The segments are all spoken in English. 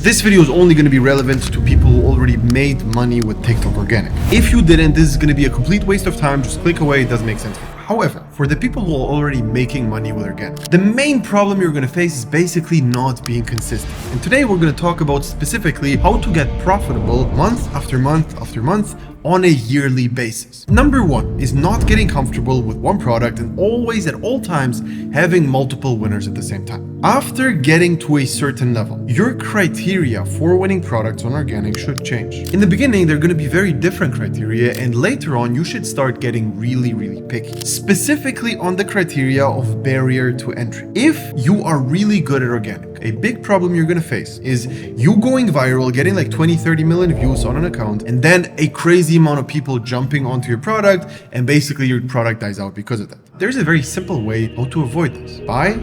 This video is only going to be relevant to people who already made money with TikTok organic. If you didn't, this is going to be a complete waste of time. Just click away. It doesn't make sense for you. However, for the people who are already making money with organic, the main problem you're going to face is basically not being consistent. And today we're going to talk about specifically how to get profitable month after month after month on a yearly basis. Number one is not getting comfortable with one product and always at all times having multiple winners at the same time. After getting to a certain level, your criteria for winning products on organic should change. In the beginning, they're going to be very different criteria, and later on, you should start getting really picky. Specifically on the criteria of barrier to entry. If you are really good at organic, a big problem you're going to face is you going viral, getting like 20-30 million views on an account, and then a crazy amount of people jumping onto your product, and basically your product dies out because of that. There's a very simple way how to avoid this by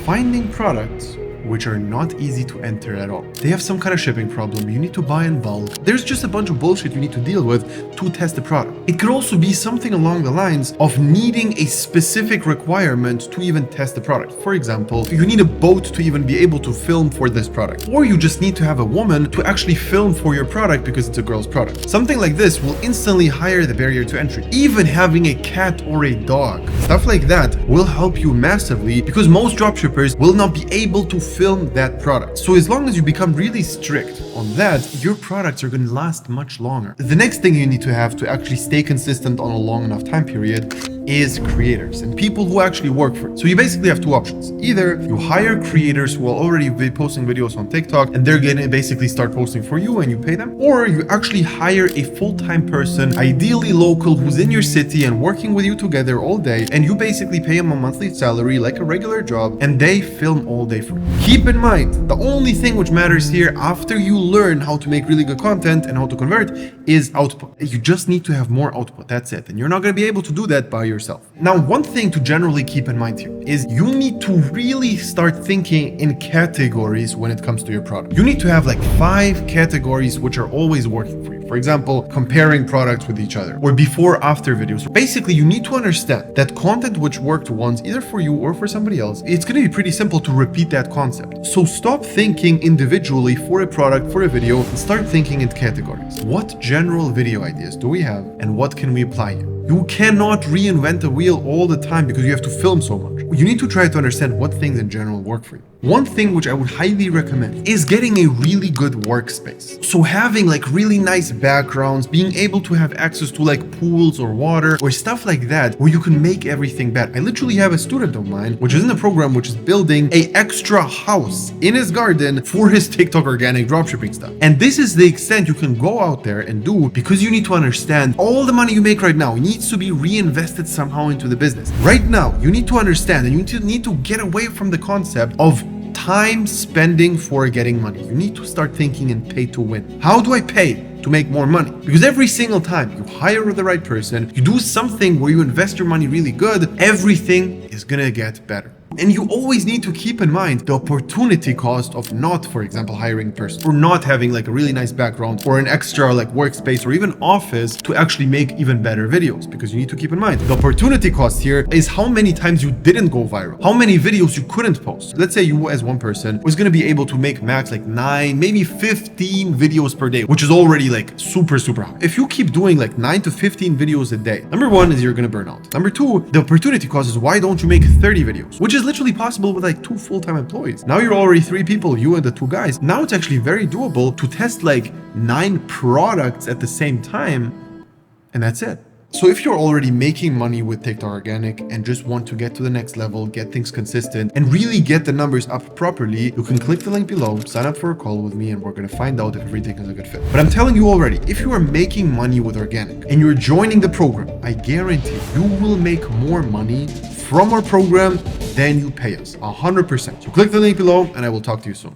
finding products which are not easy to enter at all. They have some kind of shipping problem. You need to buy in bulk. There's just a bunch of bullshit you need to deal with to test the product. It could also be something along the lines of needing a specific requirement to even test the product. For example, you need a boat to even be able to film for this product. Or you just need to have a woman to actually film for your product because it's a girl's product. Something like this will instantly higher the barrier to entry. Even having a cat or a dog, stuff like that will help you massively because most dropshippers will not be able to film that product. So as long as you become really strict on that, your products are going to last much longer. The next thing you need to have to actually stay consistent on a long enough time period is creators and people who actually work for it. So you basically have two options. Either you hire creators who will already be posting videos on TikTok and they're going to basically start posting for you and you pay them, or you actually hire a full-time person, ideally local, who's in your city and working with you together all day, and you basically pay them a monthly salary like a regular job and they film all day for you. Keep in mind, the only thing which matters here after you learn how to make really good content and how to convert is output. You just need to have more output. That's it. And you're not going to be able to do that by yourself. Now, one thing to generally keep in mind here is you need to really start thinking in categories when it comes to your product. You need to have like 5 categories which are always working for you. For example, comparing products with each other or before after videos. Basically, you need to understand that content which worked once, either for you or for somebody else, it's going to be pretty simple to repeat that concept. So stop thinking individually for a product, for a video, and start thinking in categories. What general video ideas do we have and what can we apply here? You cannot reinvent the wheel all the time because you have to film so much. You need to try to understand what things in general work for you. One thing which I would highly recommend is getting a really good workspace. So having like really nice backgrounds, being able to have access to like pools or water or stuff like that where you can make everything better. I literally have a student of mine which is in a program which is building an extra house in his garden for his TikTok organic dropshipping stuff. And this is the extent you can go out there and do because you need to understand all the money you make right now needs to be reinvested somehow into the business. Right now, you need to understand and you need to get away from the concept of time spending for getting money. You need to start thinking in pay to win. How do I pay to make more money? Because every single time you hire the right person, you do something where you invest your money really good, everything is gonna get better. And you always need to keep in mind the opportunity cost of not, for example, hiring a person or not having like a really nice background or an extra like workspace or even office to actually make even better videos. Because you need to keep in mind the opportunity cost here is how many times you didn't go viral, how many videos you couldn't post. Let's say you as one person was going to be able to make max like 9, maybe 15 videos per day, which is already like super high. If you keep doing like 9 to 15 videos a day, number one is you're going to burn out. Number two, the opportunity cost is why don't you make 30 videos, which is literally possible with like 2 full-time employees. Now you're already 3 people, you and the 2 guys. Now it's actually very doable to test like 9 products at the same time, and that's it. So if you're already making money with TikTok Organic and just want to get to the next level, get things consistent, and really get the numbers up properly, you can click the link below, sign up for a call with me, and we're going to find out if everything is a good fit. But I'm telling you already, if you are making money with organic and you're joining the program, I guarantee you will make more money from our program than you pay us, 100%. So click the link below and I will talk to you soon.